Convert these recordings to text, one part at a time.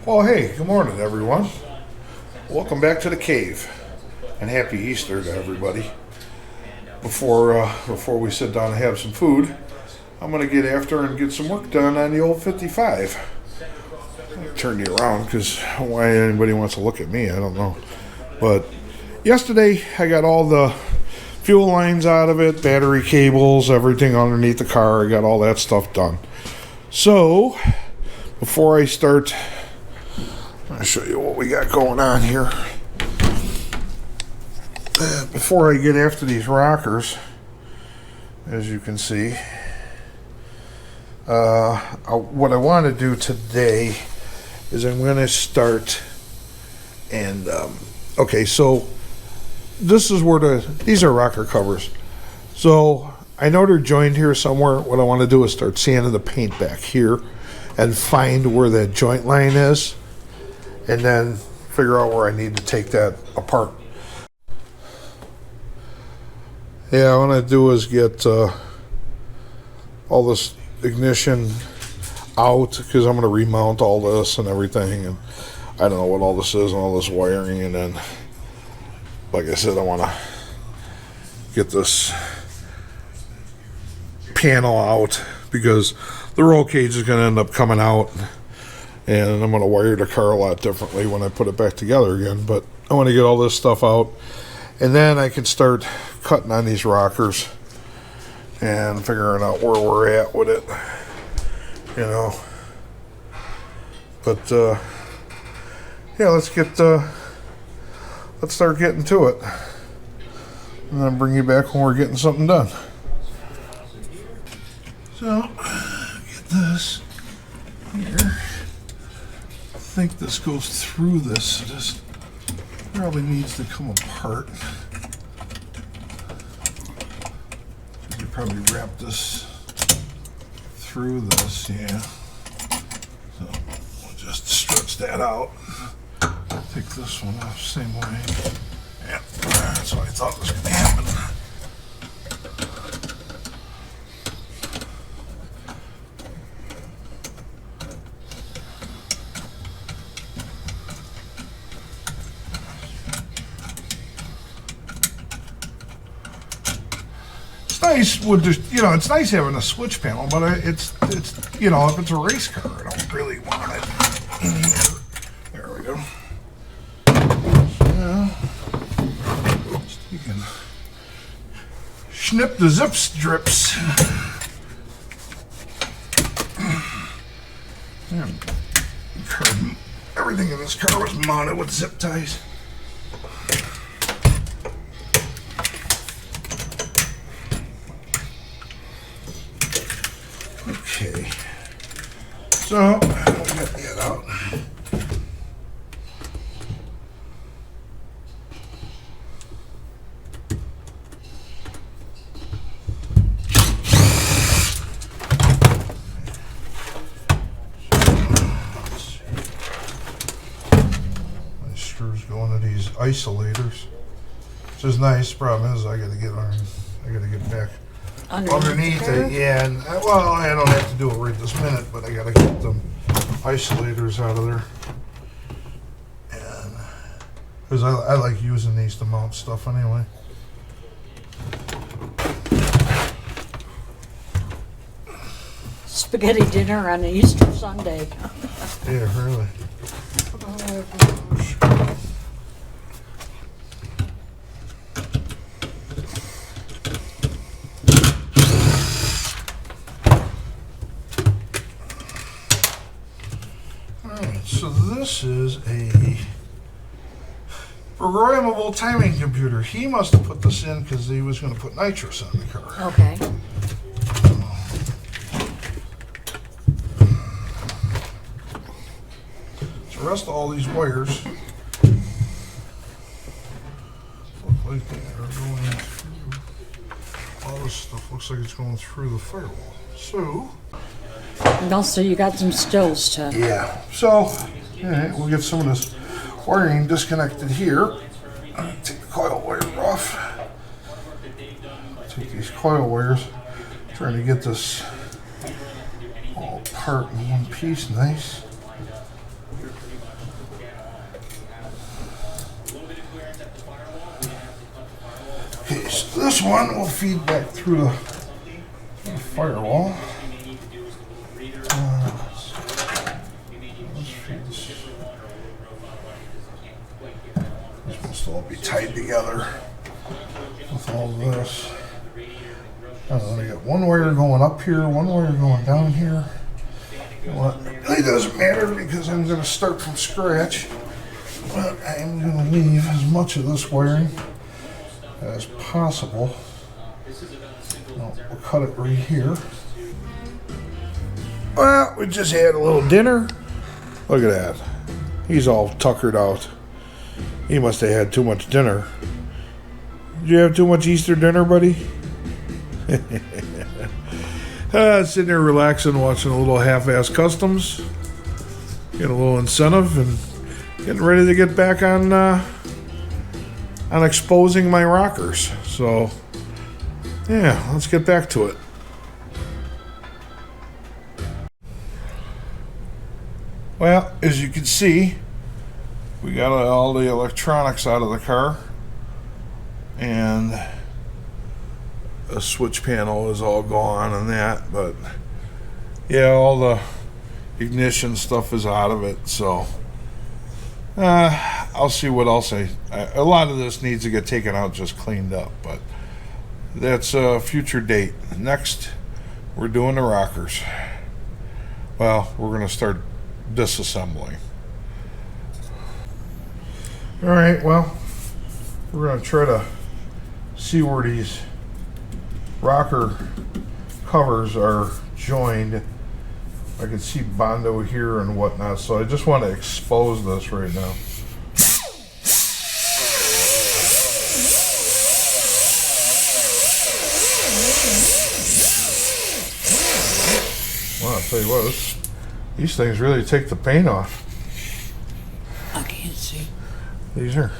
Well, hey, good morning, everyone. Welcome back to the cave, and happy Easter to everybody. Before we sit down and have some food, I'm gonna get after and get some work done on the old 55. I'll turn you around because why anybody wants to look at me, I don't know. But yesterday I got all the fuel lines out of it, battery cables, everything underneath the car. I got all that stuff done. So before I start, I'll show you what we got going on here. Before I get after these rockers, as you can see, what I want to do today is I'm going to start and okay, so this is where these are rocker covers. So I know they're joined here somewhere. What I want to do is start sanding the paint back here and find where that joint line is, and then figure out where I need to take that apart. Yeah, what I want to do is get all this ignition out, because I'm going to remount all this and everything, and I don't know what all this is and all this wiring, and then, like I said, I want to get this panel out because the roll cage is going to end up coming out, and I'm going to wire the car a lot differently when I put it back together again. But I want to get all this stuff out, and then I can start cutting on these rockers and figuring out where we're at with it, you know. But yeah, let's start getting to it, and then bring you back when we're getting something done. So get this here. I think this goes through this, so this probably needs to come apart. You probably wrap this through this, yeah. So we'll just stretch that out. Take this one off same way. Yeah, that's what I thought was going to happen. Nice with just, you know, it's nice having a switch panel, but it's you know, if it's a race car, I don't really want it in here. There we go. Now, you can snip the zip strips. Everything in this car was mounted with zip ties. Okay, so I'll get that out. My screws go into these isolators, which is nice. Problem is, I got to get back underneath it, yeah, and well, I don't have to do it right this minute, but I gotta get them isolators out of there, and because I like using these to mount stuff anyway. Spaghetti dinner on Easter Sunday. Yeah, really. So this is a programmable timing computer. He must have put this in because he was going to put nitrous on the car. Okay. So the rest of all these wires look like they are going through. All this stuff looks like it's going through the firewall. So. And also you got some stills to... Yeah, so all right, we'll get some of this wiring disconnected here. Take the coil wire off. Take these coil wires, trying to get this all apart in one piece, nice. this one will feed back through the firewall. This must all be tied together with all this. I'm gonna get one wire going up here, one wire going down here. You know what? It really doesn't matter because I'm gonna start from scratch. But I'm gonna leave as much of this wiring as possible. We'll cut it right here. Well, we just had a little dinner. Look at that. He's all tuckered out. He must have had too much dinner. Did you have too much Easter dinner, buddy? Sitting there relaxing, watching a little half-ass customs. Getting a little incentive and getting ready to get back on exposing my rockers. So, yeah, let's get back to it. Well, as you can see, we got all the electronics out of the car, and the switch panel is all gone and that, but yeah, all the ignition stuff is out of it, so I'll see what else a lot of this needs to get taken out, just cleaned up, but that's a future date. Next, we're doing the rockers. Well, we're going to start disassembling. All right, well, we're going to try to see where these rocker covers are joined. I can see Bondo here and whatnot, so I just want to expose this right now. Well, I'll tell you what, these things really take the paint off. I can't see. These are.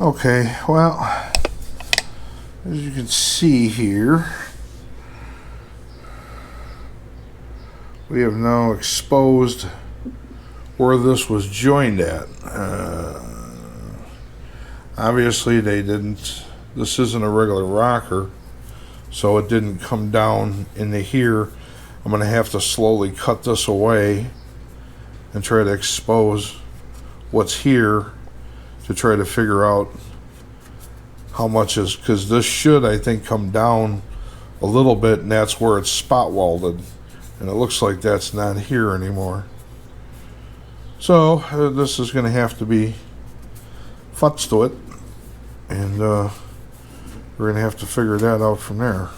Okay, well, as you can see here, we have now exposed where this was joined at. Obviously they didn't, this isn't a regular rocker, so it didn't come down into here. I'm going to have to slowly cut this away and try to expose what's here to try to figure out how much is, because this should, I think, come down a little bit, and that's where it's spot welded, and it looks like that's not here anymore. So this is going to have to be futzed to it, and we're going to have to figure that out from there.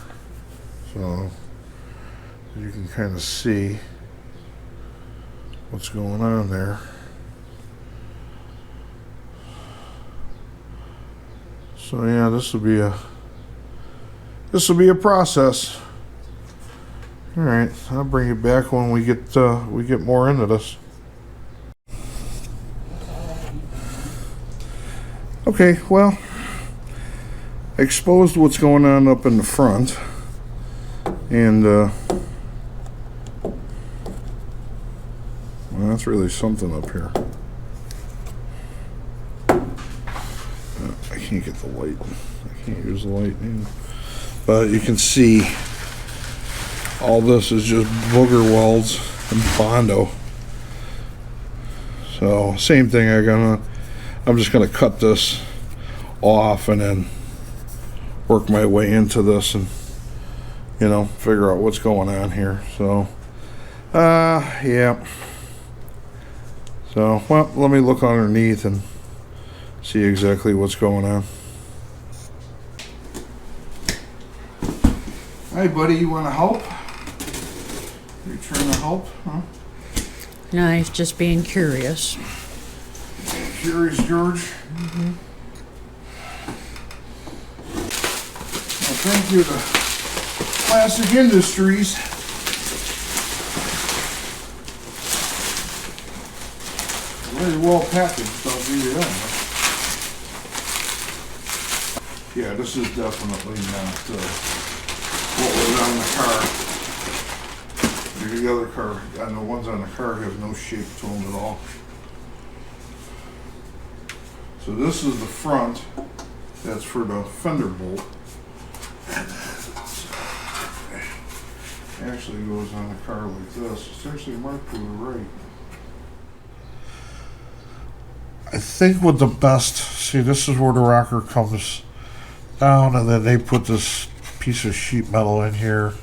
So you can kind of see what's going on there. So yeah, this will be a process. All right, I'll bring you back when we get more into this. Okay, well, I exposed what's going on up in the front, and That's really something up here. I can't get the light. I can't use the light. But you can see all this is just booger welds and Bondo. So same thing. I'm just gonna cut this off and then work my way into this and figure out what's going on here. So yeah. So well, let me look underneath and see exactly what's going on. Hey buddy, you want to help? You trying to help, huh? No, he's just being curious. Curious George? Mm-hmm. Well, thank you to Classic Industries. Very well packaged, I'll give you that. Yeah, this is definitely not what was on the car. The other car, and the ones on the car have no shape to them at all. So this is the front. That's for the fender bolt. Actually goes on the car like this. It's actually marked to the right. I think with the best, see, this is where the rocker comes down, and then they put this piece of sheet metal in here,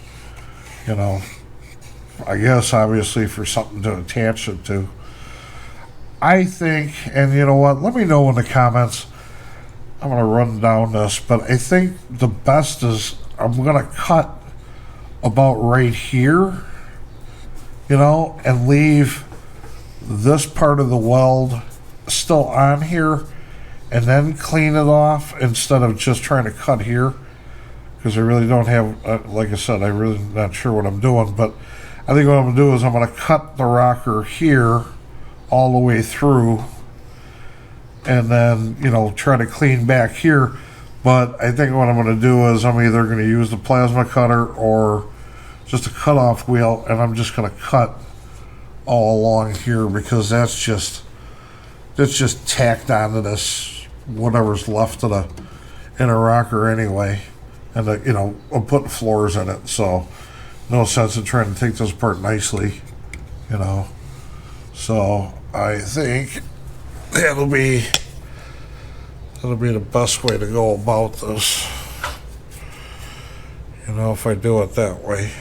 I guess obviously for something to attach it to. I think, and you know what, let me know in the comments. I'm going to run down this, but I think the best is I'm going to cut about right here, and leave this part of the weld still on here and then clean it off instead of just trying to cut here, because I really don't have, like I said, I'm really not sure what I'm doing, but I think what I'm going to do is I'm going to cut the rocker here all the way through and then, try to clean back here. But I think what I'm going to do is I'm either going to use the plasma cutter or just a cutoff wheel, and I'm just going to cut all along here, because that's just tacked onto this whatever's left of the inner rocker anyway, and I'm putting floors in it, so no sense in trying to take this apart nicely, so I think that'll be the best way to go about this, if I do it that way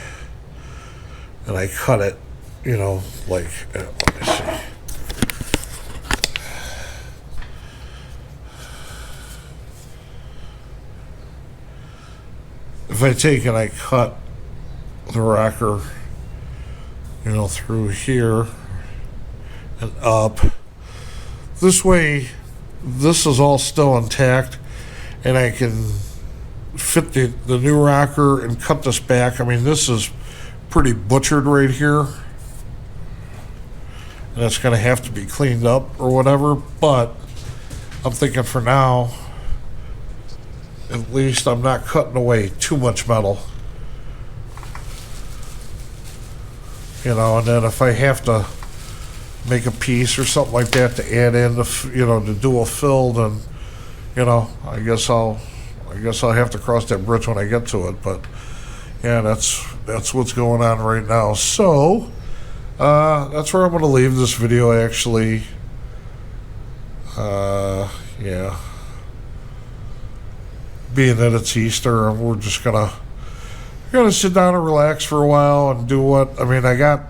and I cut it, like, let me see. If I take and I cut the rocker, through here and up, this way, this is all still intact, and I can fit the new rocker and cut this back. I mean, this is pretty butchered right here, and it's going to have to be cleaned up or whatever, but I'm thinking for now, at least I'm not cutting away too much metal. And then if I have to make a piece or something like that to add in the dual fill, then I guess I'll have to cross that bridge when I get to it. But yeah, that's what's going on right now. So that's where I'm going to leave this video, actually. Yeah, being that it's Easter, we're just gonna sit down and relax for a while and do what, I mean, I got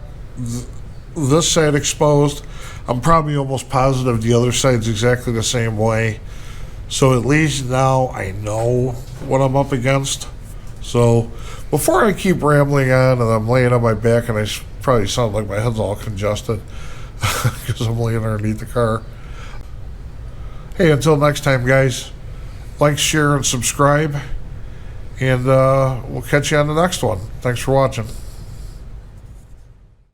this side exposed. I'm probably almost positive the other side's exactly the same way. So at least now I know what I'm up against. So before I keep rambling on and I'm laying on my back and I probably sound like my head's all congested because I'm laying underneath the car. Hey, until next time, guys, like, share, and subscribe. And we'll catch you on the next one. Thanks for watching.